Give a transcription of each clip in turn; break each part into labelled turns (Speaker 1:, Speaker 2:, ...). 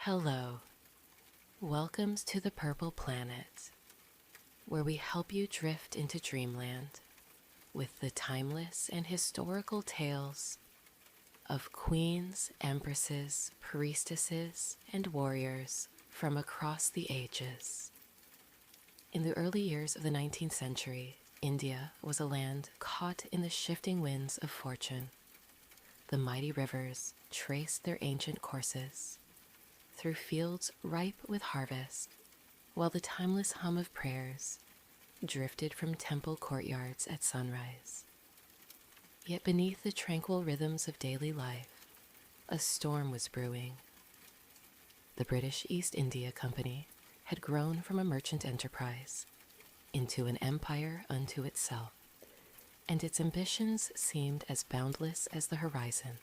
Speaker 1: Hello, welcome to the Purple Planet, where we help you drift into dreamland with the timeless and historical tales of queens, empresses, priestesses, and warriors from across the ages. In the early years of the 19th century, India was a land caught in the shifting winds of fortune. The mighty rivers traced their ancient courses through fields ripe with harvest, while the timeless hum of prayers drifted from temple courtyards at sunrise. Yet beneath the tranquil rhythms of daily life, a storm was brewing. The British East India Company had grown from a merchant enterprise into an empire unto itself, and its ambitions seemed as boundless as the horizon.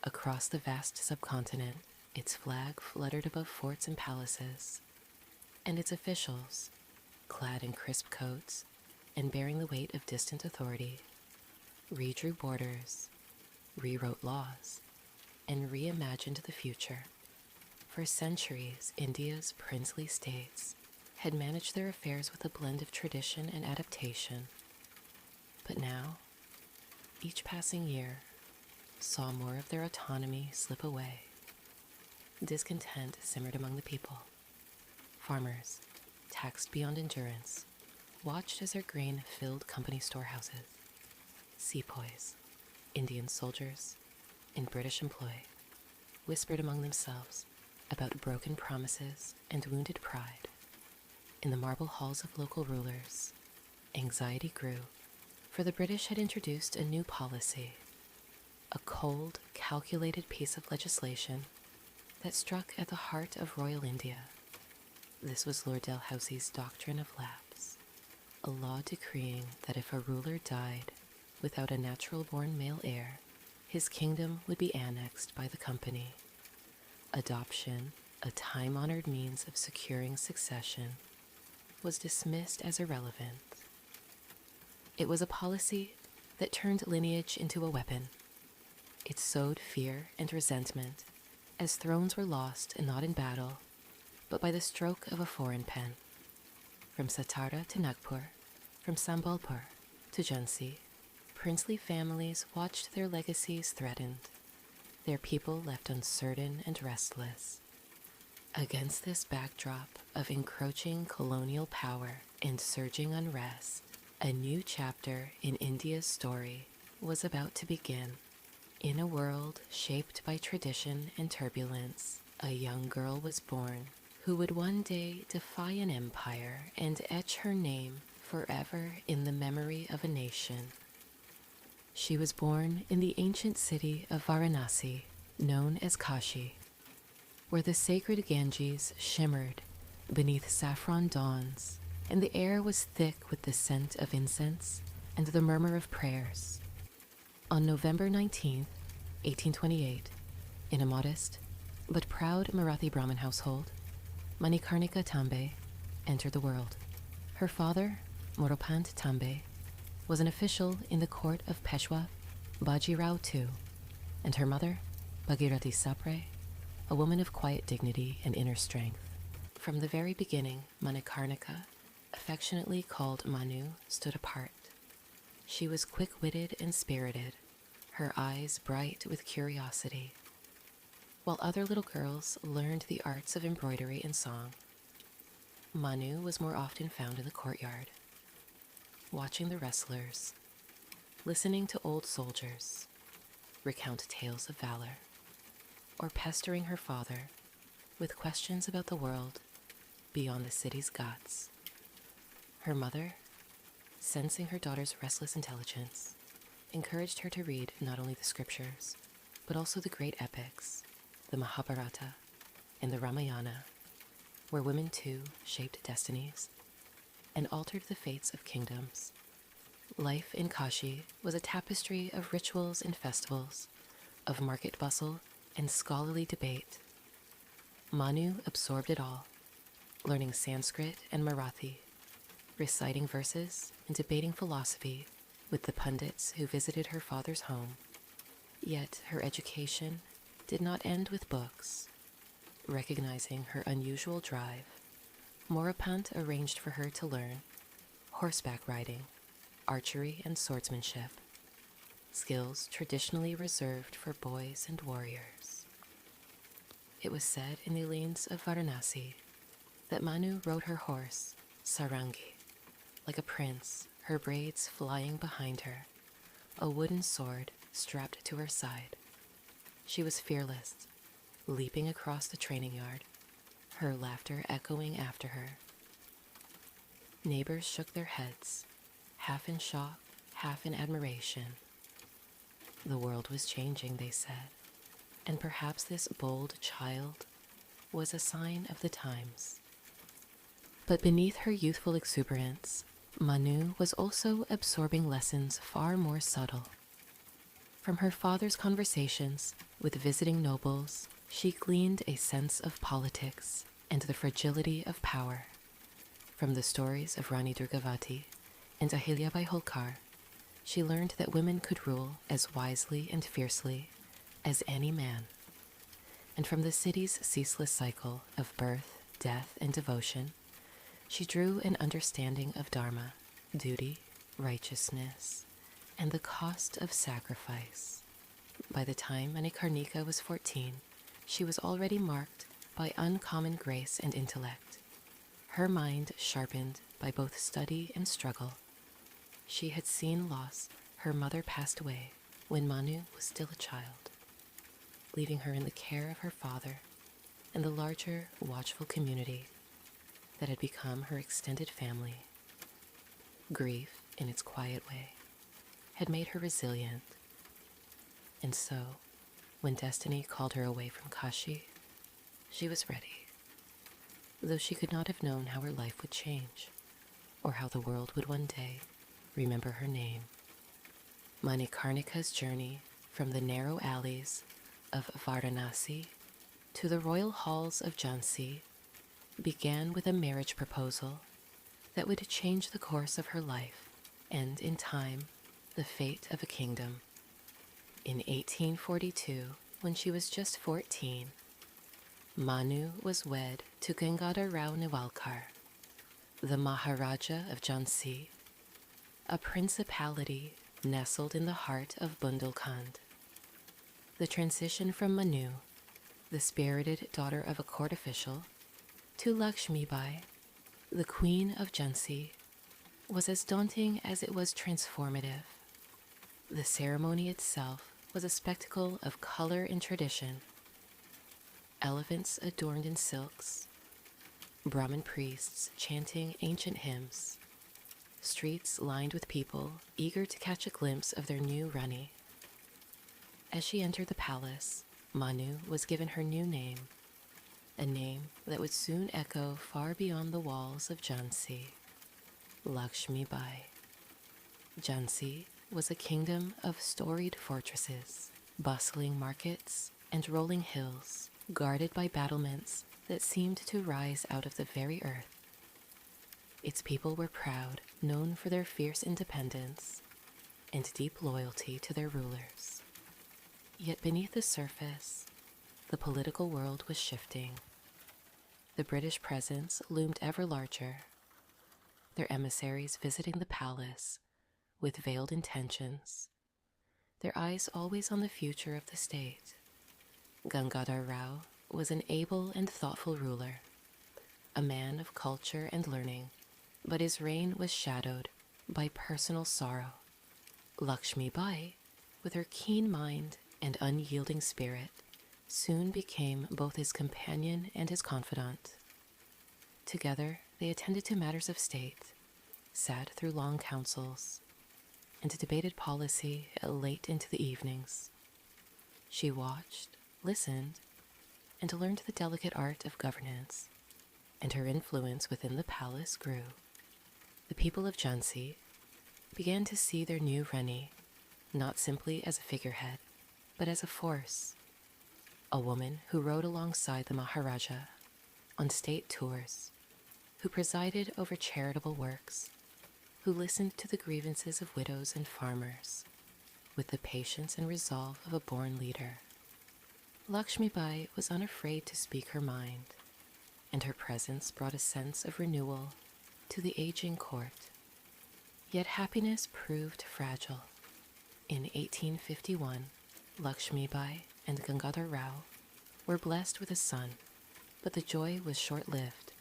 Speaker 1: Across the vast subcontinent, its flag fluttered above forts and palaces, and its officials, clad in crisp coats and bearing the weight of distant authority, redrew borders, rewrote laws, and reimagined the future. For centuries, India's princely states had managed their affairs with a blend of tradition and adaptation. But now, each passing year saw more of their autonomy slip away. Discontent simmered among the people. Farmers, taxed beyond endurance, watched as their grain filled company storehouses. Sepoys, Indian soldiers, and British employ whispered among themselves about broken promises and wounded pride. In the marble halls of local rulers, anxiety grew, for the British had introduced a new policy, a cold, calculated piece of legislation that struck at the heart of royal India. This was Lord Dalhousie's doctrine of lapse, a law decreeing that if a ruler died without a natural-born male heir, his kingdom would be annexed by the company. Adoption, a time-honored means of securing succession, was dismissed as irrelevant. It was a policy that turned lineage into a weapon. It sowed fear and resentment, as thrones were lost not in battle, but by the stroke of a foreign pen. From Satara to Nagpur, from Sambalpur to Jhansi, princely families watched their legacies threatened, their people left uncertain and restless. Against this backdrop of encroaching colonial power and surging unrest, a new chapter in India's story was about to begin. In a world shaped by tradition and turbulence, a young girl was born who would one day defy an empire and etch her name forever in the memory of a nation. She was born in the ancient city of Varanasi, known as Kashi, where the sacred Ganges shimmered beneath saffron dawns, and the air was thick with the scent of incense and the murmur of prayers. On November 19th, 1828, in a modest but proud Marathi Brahmin household, Manikarnika Tambe entered the world. Her father, Moropant Tambe, was an official in the court of Peshwa Bajirao II, and her mother, Bhagirathi Sapre, a woman of quiet dignity and inner strength. From the very beginning, Manikarnika, affectionately called Manu, stood apart. She was quick-witted and spirited, her eyes bright with curiosity. While other little girls learned the arts of embroidery and song, Manu was more often found in the courtyard, watching the wrestlers, listening to old soldiers recount tales of valor, or pestering her father with questions about the world beyond the city's ghats. Her mother, sensing her daughter's restless intelligence, encouraged her to read not only the scriptures, but also the great epics, the Mahabharata and the Ramayana, where women too shaped destinies and altered the fates of kingdoms. Life in Kashi was a tapestry of rituals and festivals, of market bustle and scholarly debate. Manu absorbed it all, learning Sanskrit and Marathi, reciting verses and debating philosophy with the pundits who visited her father's home. Yet her education did not end with books. Recognizing her unusual drive, Morapant arranged for her to learn horseback riding, archery, and swordsmanship, skills traditionally reserved for boys and warriors. It was said in the lanes of Varanasi that Manu rode her horse, Sarangi, like a prince, her braids flying behind her, a wooden sword strapped to her side. She was fearless, leaping across the training yard, her laughter echoing after her. Neighbors shook their heads, half in shock, half in admiration. The world was changing, they said, and perhaps this bold child was a sign of the times. But beneath her youthful exuberance, Manu was also absorbing lessons far more subtle. From her father's conversations with visiting nobles, she gleaned a sense of politics and the fragility of power. From the stories of Rani Durgavati and Ahilyabai Holkar, she learned that women could rule as wisely and fiercely as any man. And from the city's ceaseless cycle of birth, death, and devotion, she drew an understanding of dharma, duty, righteousness, and the cost of sacrifice. By the time Manikarnika was 14, she was already marked by uncommon grace and intellect, her mind sharpened by both study and struggle. She had seen loss. Her mother passed away when Manu was still a child, leaving her in the care of her father and the larger, watchful community that had become her extended family. Grief, in its quiet way, had made her resilient. And so, when destiny called her away from Kashi, she was ready, though she could not have known how her life would change, or how the world would one day remember her name. Manikarnika's journey from the narrow alleys of Varanasi to the royal halls of Jhansi began with a marriage proposal that would change the course of her life and, in time, the fate of a kingdom. In 1842, when she was just 14, Manu was wed to Gangadhar Rao Newalkar, the Maharaja of Jhansi, a principality nestled in the heart of Bundelkhand. The transition from Manu, the spirited daughter of a court official, to Lakshmibai, the queen of Jhansi, was as daunting as it was transformative. The ceremony itself was a spectacle of color and tradition. Elephants adorned in silks, Brahmin priests chanting ancient hymns, streets lined with people eager to catch a glimpse of their new Rani. As she entered the palace, Manu was given her new name, a name that would soon echo far beyond the walls of Jhansi, Lakshmibai. Jhansi was a kingdom of storied fortresses, bustling markets, and rolling hills, guarded by battlements that seemed to rise out of the very earth. Its people were proud, known for their fierce independence and deep loyalty to their rulers. Yet beneath the surface, the political world was shifting. The British presence loomed ever larger, their emissaries visiting the palace with veiled intentions, their eyes always on the future of the state. Gangadhar Rao was an able and thoughtful ruler, a man of culture and learning, but his reign was shadowed by personal sorrow. Lakshmibai, with her keen mind and unyielding spirit, soon became both his companion and his confidant. Together, they attended to matters of state, sat through long councils, and debated policy late into the evenings. She watched, listened, and learned the delicate art of governance, and her influence within the palace grew. The people of Jhansi began to see their new Rani not simply as a figurehead, but as a force, a woman who rode alongside the Maharaja on state tours, who presided over charitable works, who listened to the grievances of widows and farmers with the patience and resolve of a born leader. Lakshmibai was unafraid to speak her mind, and her presence brought a sense of renewal to the aging court. Yet happiness proved fragile. In 1851, Lakshmibai and Gangadhar Rao were blessed with a son, but the joy was short-lived.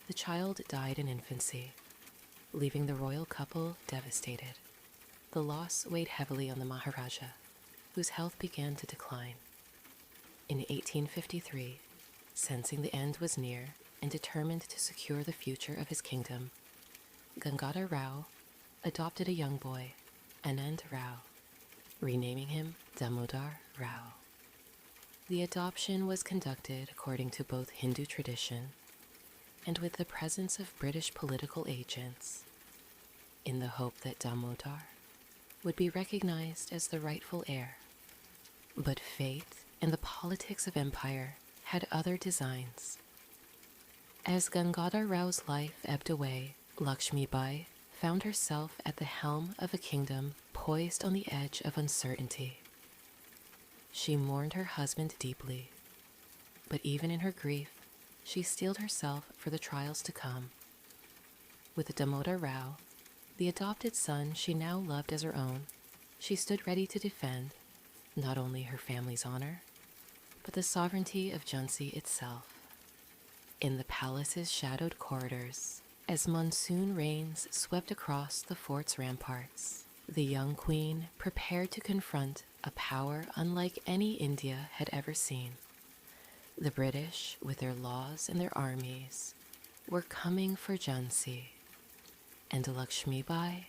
Speaker 1: The child died in infancy, leaving the royal couple devastated. The loss weighed heavily on the Maharaja, whose health began to decline. In 1853, sensing the end was near and determined to secure the future of his kingdom, Gangadhar Rao adopted a young boy, Anand Rao, renaming him Damodar Rao. The adoption was conducted according to both Hindu tradition and with the presence of British political agents, in the hope that Damodar would be recognized as the rightful heir. But fate and the politics of empire had other designs. As Gangadhar Rao's life ebbed away, Lakshmibai found herself at the helm of a kingdom poised on the edge of uncertainty. She mourned her husband deeply, but even in her grief, she steeled herself for the trials to come. With Damodar Rao, the adopted son she now loved as her own, she stood ready to defend not only her family's honor, but the sovereignty of Jhansi itself. In the palace's shadowed corridors, as monsoon rains swept across the fort's ramparts, the young queen prepared to confront a power unlike any India had ever seen. The British, with their laws and their armies, were coming for Jhansi, and Lakshmibai,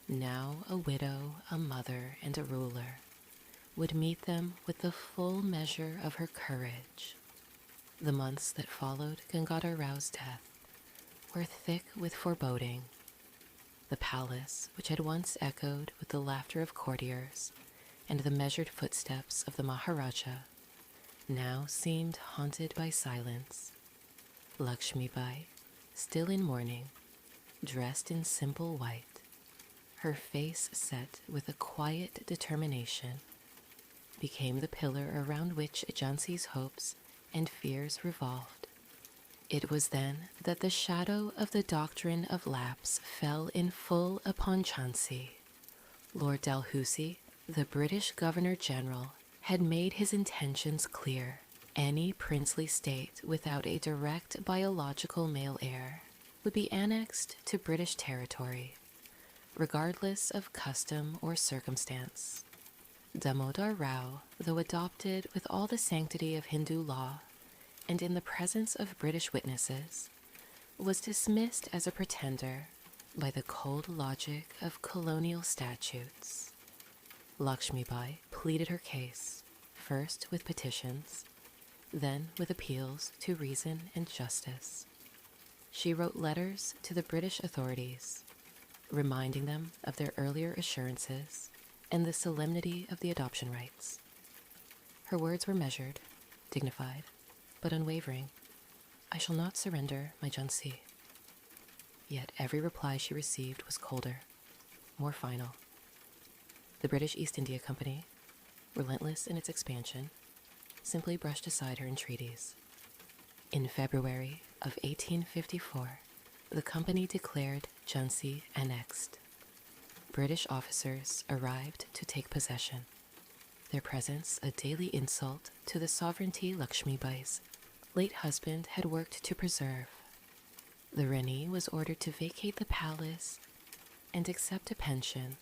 Speaker 1: now a widow, a mother, and a ruler, would meet them with the full measure of her courage. The months that followed Gangadhar Rao's death were thick with foreboding. The palace, which had once echoed with the laughter of courtiers and the measured footsteps of the Maharaja, now seemed haunted by silence. Lakshmibai, still in mourning, dressed in simple white, her face set with a quiet determination, became the pillar around which Jhansi's hopes and fears revolved. It was then that the shadow of the doctrine of lapse fell in full upon Jhansi. Lord Dalhousie, the British Governor-General, had made his intentions clear. Any princely state without a direct biological male heir would be annexed to British territory, regardless of custom or circumstance. Damodar Rao, though adopted with all the sanctity of Hindu law and in the presence of British witnesses, was dismissed as a pretender by the cold logic of colonial statutes. Lakshmibai pleaded her case, first with petitions, then with appeals to reason and justice. She wrote letters to the British authorities, reminding them of their earlier assurances and the solemnity of the adoption rites. Her words were measured, dignified, but unwavering. I shall not surrender my Jhansi. Yet every reply she received was colder, more final. The British East India Company, relentless in its expansion, simply brushed aside her entreaties. In February of 1854, the company declared Jhansi annexed. British officers arrived to take possession, their presence a daily insult to the sovereignty Lakshmibai's late husband had worked to preserve. The Rani was ordered to vacate the palace and accept a pension,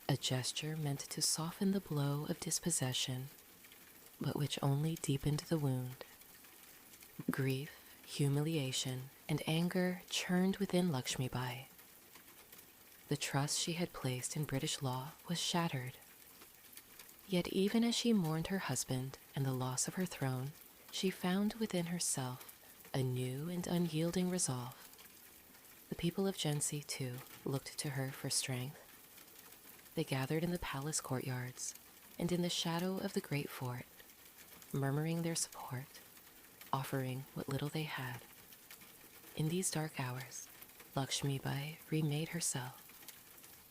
Speaker 1: a gesture meant to soften the blow of dispossession, but which only deepened the wound. Grief, humiliation, and anger churned within Lakshmibai. The trust she had placed in British law was shattered. Yet even as she mourned her husband and the loss of her throne, she found within herself a new and unyielding resolve. The people of Jhansi, too, looked to her for strength. They gathered in the palace courtyards and in the shadow of the great fort, murmuring their support, offering what little they had. In these dark hours, Lakshmibai remade herself.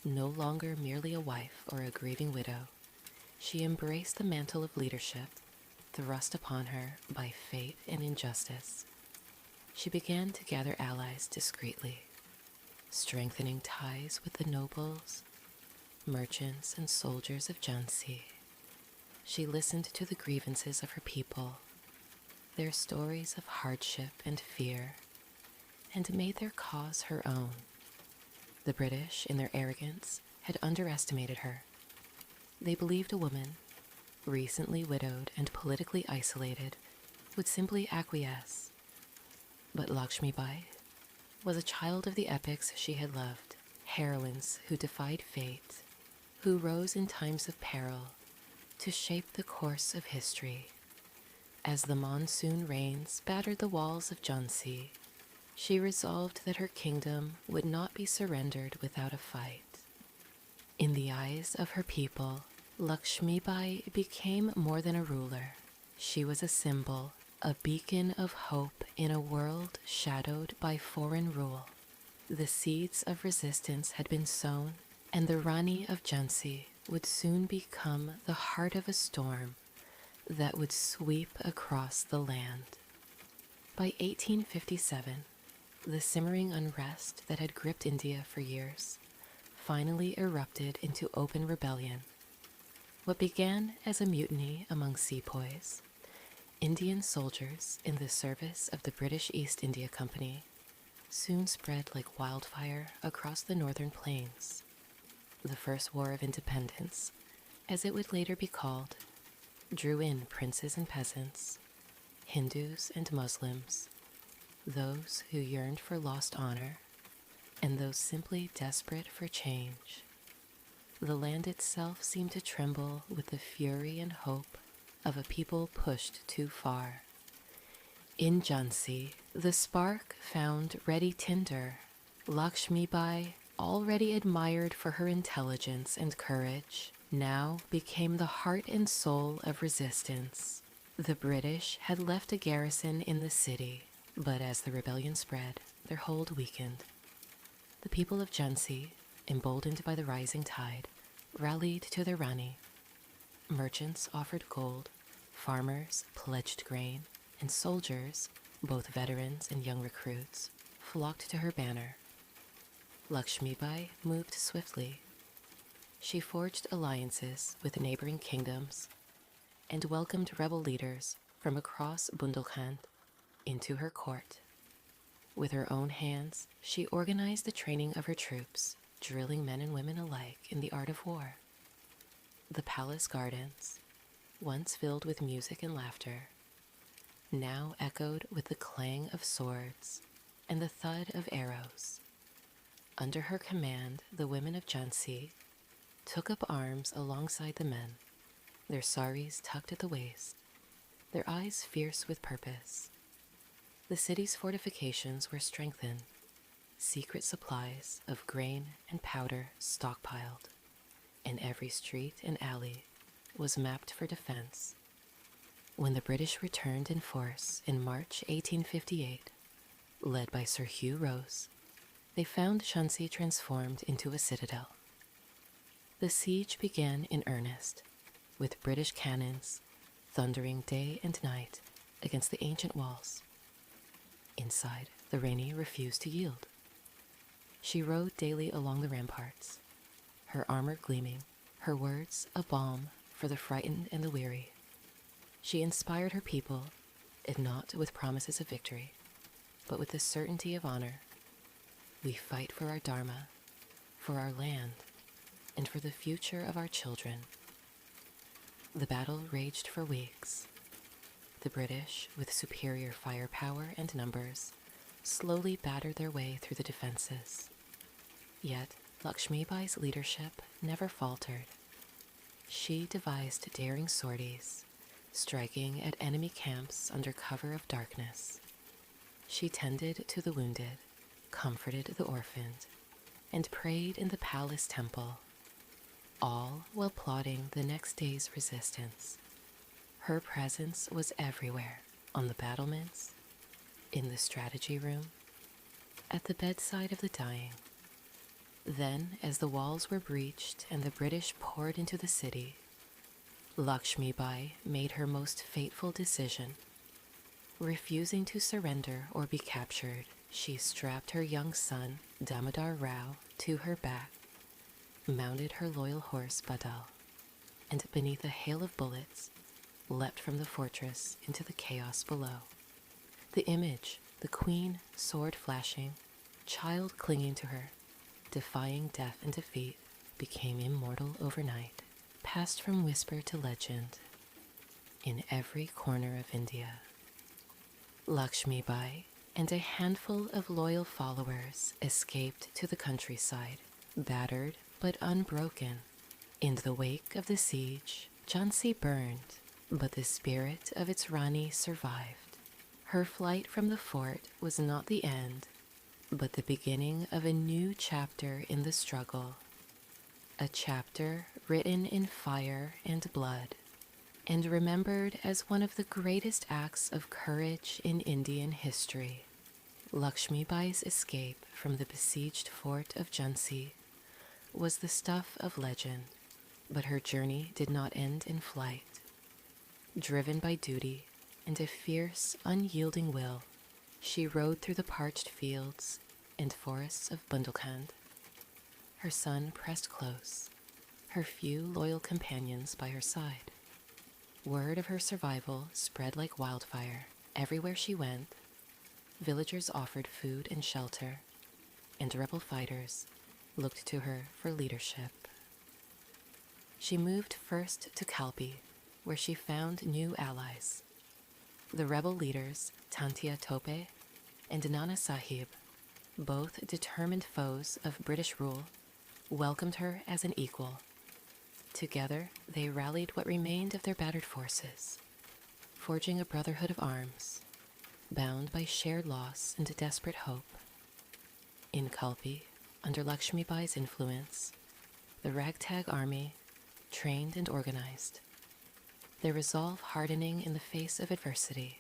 Speaker 1: No longer merely a wife or a grieving widow, she embraced the mantle of leadership, thrust upon her by fate and injustice, she began to gather allies discreetly, strengthening ties with the nobles, merchants, and soldiers of Jhansi. She listened to the grievances of her people, their stories of hardship and fear, and made their cause her own. The British, in their arrogance, had underestimated her. They believed a woman, recently widowed and politically isolated, would simply acquiesce. But Lakshmibai was a child of the epics she had loved, heroines who defied fate, who rose in times of peril to shape the course of history. As the monsoon rains battered the walls of Jhansi, she resolved that her kingdom would not be surrendered without a fight. In the eyes of her people, Lakshmibai became more than a ruler. She was a symbol, a beacon of hope in a world shadowed by foreign rule. The seeds of resistance had been sown, and the Rani of Jhansi would soon become the heart of a storm that would sweep across the land. By 1857, the simmering unrest that had gripped India for years finally erupted into open rebellion. What began as a mutiny among sepoys, Indian soldiers in the service of the British East India Company, soon spread like wildfire across the northern plains. The First War of Independence, as it would later be called, drew in princes and peasants, Hindus and Muslims, those who yearned for lost honor, and those simply desperate for change. The land itself seemed to tremble with the fury and hope of a people pushed too far. In Jhansi, the spark found ready tinder. Lakshmibai, already admired for her intelligence and courage, now became the heart and soul of resistance. The British had left a garrison in the city, but as the rebellion spread, their hold weakened. The people of Jhansi, emboldened by the rising tide, rallied to their Rani. Merchants offered gold, farmers pledged grain, and soldiers, both veterans and young recruits, flocked to her banner. Lakshmibai moved swiftly. She forged alliances with neighboring kingdoms and welcomed rebel leaders from across Bundelkhand into her court. With her own hands, she organized the training of her troops, drilling men and women alike in the art of war. The palace gardens, once filled with music and laughter, now echoed with the clang of swords and the thud of arrows. Under her command, the women of Jhansi took up arms alongside the men, their saris tucked at the waist, their eyes fierce with purpose. The city's fortifications were strengthened, secret supplies of grain and powder stockpiled, and every street and alley was mapped for defense. When the British returned in force in March 1858, led by Sir Hugh Rose, they found Jhansi transformed into a citadel. The siege began in earnest, with British cannons thundering day and night against the ancient walls. Inside, the Rani refused to yield. She rode daily along the ramparts, her armor gleaming, her words a balm for the frightened and the weary. She inspired her people, if not with promises of victory, but with the certainty of honor. We fight for our dharma, for our land, and for the future of our children. The battle raged for weeks. The British, with superior firepower and numbers, slowly battered their way through the defenses. Yet Lakshmibai's leadership never faltered. She devised daring sorties, striking at enemy camps under cover of darkness. She tended to the wounded, comforted the orphaned, and prayed in the palace temple, all while plotting the next day's resistance. Her presence was everywhere, on the battlements, in the strategy room, at the bedside of the dying. Then, as the walls were breached and the British poured into the city, Lakshmibai made her most fateful decision. Refusing to surrender or be captured, she strapped her young son, Damodar Rao, to her back, mounted her loyal horse, Badal, and beneath a hail of bullets, leapt from the fortress into the chaos below. The image, the queen, sword flashing, child clinging to her, defying death and defeat, became immortal overnight, passed from whisper to legend in every corner of India. Lakshmibai and a handful of loyal followers escaped to the countryside, battered but unbroken. In the wake of the siege, Jhansi burned, but the spirit of its Rani survived. Her flight from the fort was not the end, but the beginning of a new chapter in the struggle. A chapter written in fire and blood, and remembered as one of the greatest acts of courage in Indian history. Lakshmibai's escape from the besieged fort of Jhansi was the stuff of legend, but her journey did not end in flight. Driven by duty and a fierce, unyielding will, she rode through the parched fields and forests of Bundelkhand. Her son pressed close, her few loyal companions by her side. Word of her survival spread like wildfire. Everywhere she went, villagers offered food and shelter, and rebel fighters looked to her for leadership. She moved first to Kalpi, where she found new allies. The rebel leaders, Tantia Tope and Nana Sahib, both determined foes of British rule, welcomed her as an equal. Together, they rallied what remained of their battered forces, forging a brotherhood of arms, bound by shared loss and desperate hope. In Kalpi, under Lakshmibai's influence, the ragtag army, trained and organized, their resolve hardening in the face of adversity.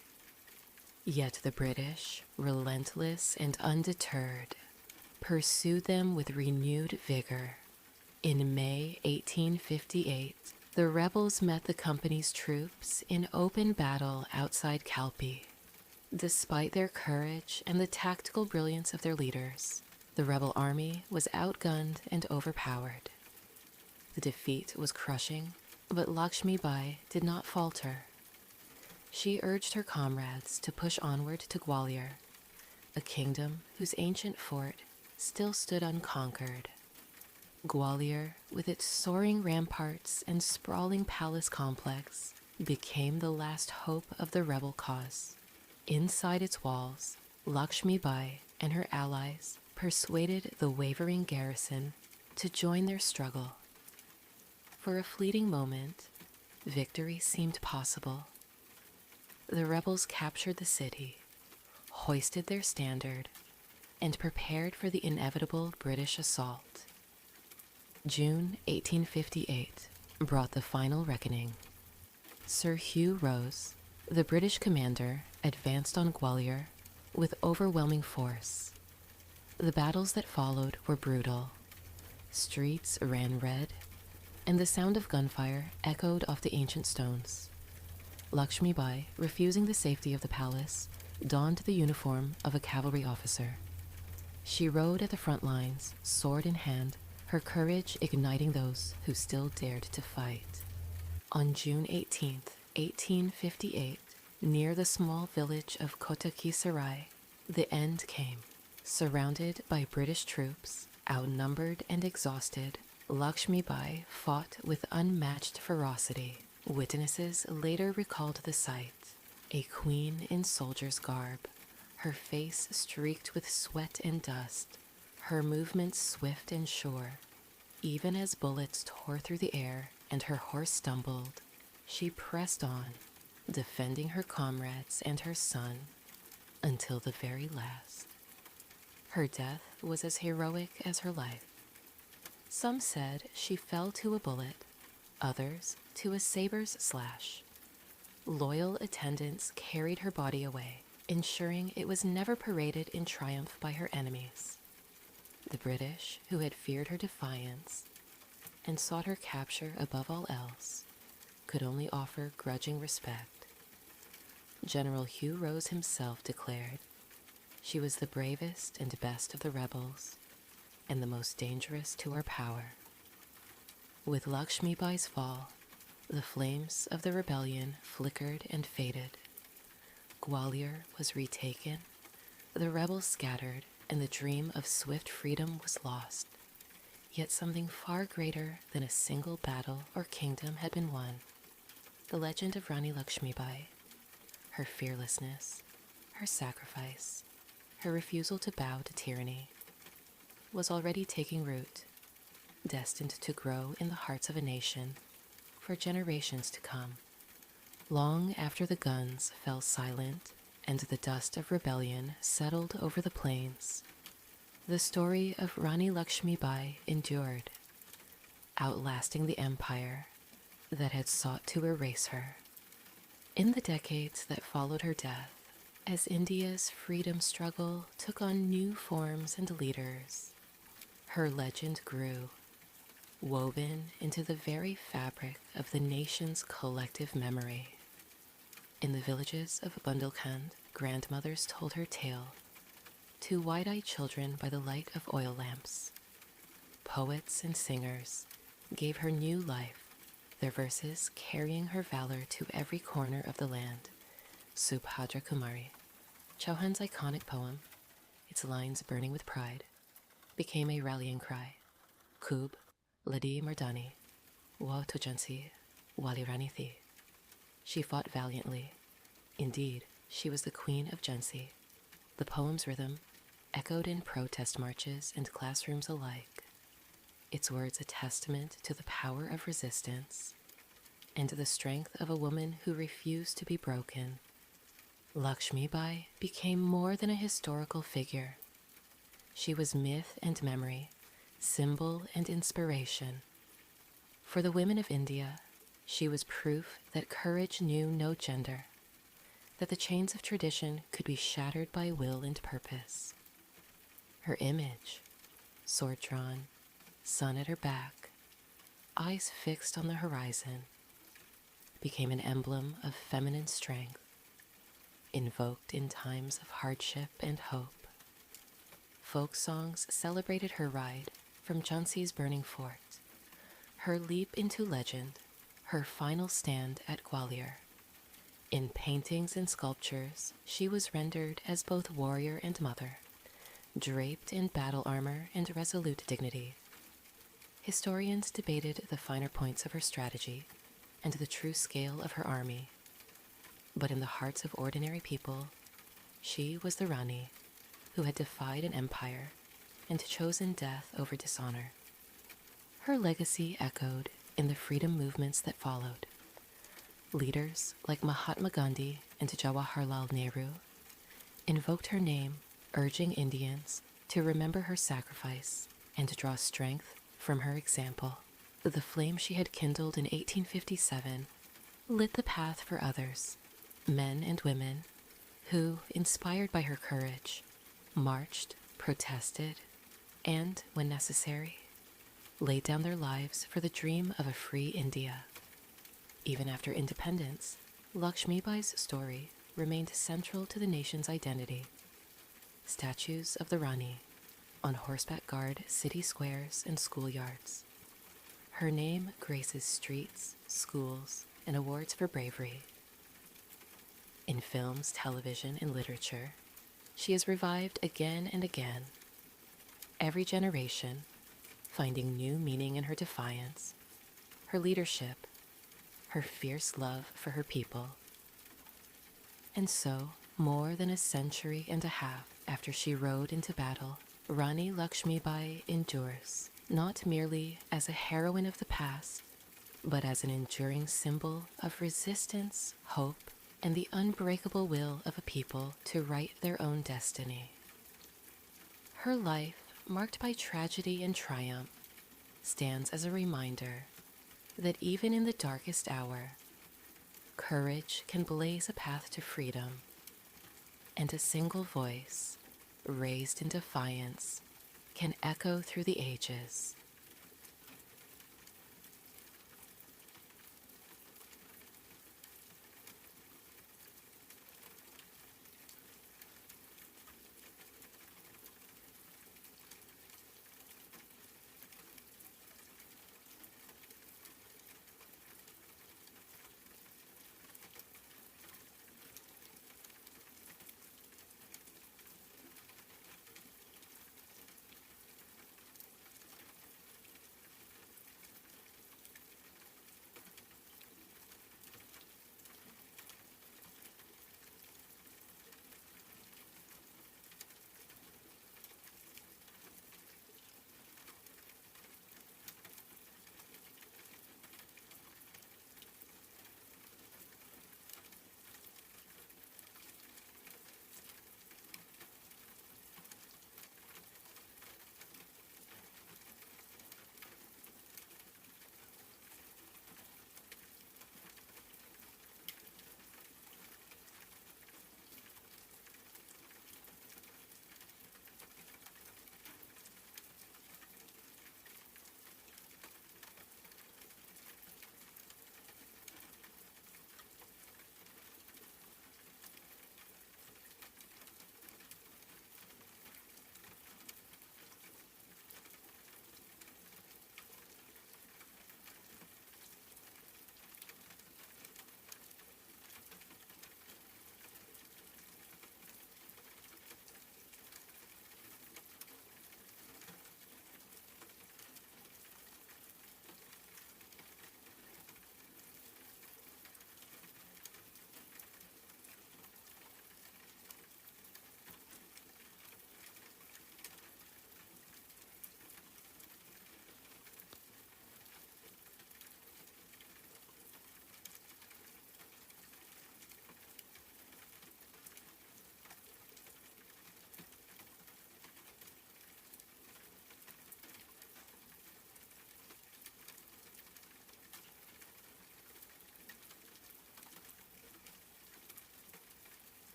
Speaker 1: Yet the British, relentless and undeterred, pursued them with renewed vigor. In May 1858, the rebels met the company's troops in open battle outside Kalpi. Despite their courage and the tactical brilliance of their leaders, the rebel army was outgunned and overpowered. The defeat was crushing, but Lakshmibai did not falter. She urged her comrades to push onward to Gwalior, a kingdom whose ancient fort still stood unconquered. Gwalior, with its soaring ramparts and sprawling palace complex, became the last hope of the rebel cause. Inside its walls, Lakshmibai and her allies persuaded the wavering garrison to join their struggle. For a fleeting moment, victory seemed possible. The rebels captured the city, hoisted their standard, and prepared for the inevitable British assault. June 1858 brought the final reckoning. Sir Hugh Rose, the British commander, advanced on Gwalior with overwhelming force. The battles that followed were brutal. Streets ran red, and the sound of gunfire echoed off the ancient stones. Lakshmibai, refusing the safety of the palace, donned the uniform of a cavalry officer. She rode at the front lines, sword in hand, her courage igniting those who still dared to fight. On June 18, 1858, near the small village of Kotaki Sarai, the end came. Surrounded by British troops, outnumbered and exhausted, Lakshmibai fought with unmatched ferocity. Witnesses later recalled the sight: a queen in soldier's garb, her face streaked with sweat and dust, her movements swift and sure. Even as bullets tore through the air and her horse stumbled, she pressed on, defending her comrades and her son until the very last. Her death was as heroic as her life. Some said she fell to a bullet, others to a saber's slash. Loyal attendants carried her body away, ensuring it was never paraded in triumph by her enemies. The British, who had feared her defiance and sought her capture above all else, could only offer grudging respect. General Hugh Rose himself declared she was the bravest and best of the rebels, and the most dangerous to our power. With Lakshmibai's fall, the flames of the rebellion flickered and faded. Gwalior was retaken, the rebels scattered, and the dream of swift freedom was lost. Yet something far greater than a single battle or kingdom had been won. The legend of Rani Lakshmibai, her fearlessness, her sacrifice, her refusal to bow to tyranny, was already taking root, destined to grow in the hearts of a nation for generations to come. Long after the guns fell silent and the dust of rebellion settled over the plains, the story of Rani Lakshmibai endured, outlasting the empire that had sought to erase her. In the decades that followed her death, as India's freedom struggle took on new forms and leaders, her legend grew, woven into the very fabric of the nation's collective memory. In the villages of Bundelkhand, grandmothers told her tale to wide-eyed children by the light of oil lamps. Poets and singers gave her new life, their verses carrying her valor to every corner of the land. Subhadra Kumari, Chauhan's iconic poem, its lines burning with pride, became a rallying cry. Kub, Ladi Mardani, Wa to Jhansi, Wali Rani Thi. She fought valiantly. Indeed, she was the queen of Jhansi. The poem's rhythm echoed in protest marches and classrooms alike, its words a testament to the power of resistance and to the strength of a woman who refused to be broken. Lakshmibai became more than a historical figure. She was myth and memory, symbol and inspiration. For the women of India, she was proof that courage knew no gender, that the chains of tradition could be shattered by will and purpose. Her image, sword drawn, sun at her back, eyes fixed on the horizon, became an emblem of feminine strength, invoked in times of hardship and hope. Folk songs celebrated her ride from Jhansi's burning fort, her leap into legend, her final stand at Gwalior. In paintings and sculptures, she was rendered as both warrior and mother, draped in battle armor and resolute dignity. Historians debated the finer points of her strategy and the true scale of her army. But in the hearts of ordinary people, she was the Rani who had defied an empire and chosen death over dishonor. Her legacy echoed in the freedom movements that followed. Leaders like Mahatma Gandhi and Jawaharlal Nehru invoked her name, urging Indians to remember her sacrifice and to draw strength from her example. The flame she had kindled in 1857 lit the path for others, men and women, who, inspired by her courage, marched, protested, and, when necessary, laid down their lives for the dream of a free India. Even after independence, Lakshmibai's story remained central to the nation's identity. Statues of the Rani on horseback guard city squares and schoolyards. Her name graces streets, schools, and awards for bravery. In films, television, and literature, she is revived again and again. Every generation finding new meaning in her defiance, her leadership, her fierce love for her people. And so, more than a century and a half after she rode into battle, Rani Lakshmibai endures, not merely as a heroine of the past, but as an enduring symbol of resistance, hope, and the unbreakable will of a people to write their own destiny. Her life, marked by tragedy and triumph, stands as a reminder that even in the darkest hour, courage can blaze a path to freedom, and a single voice, raised in defiance, can echo through the ages.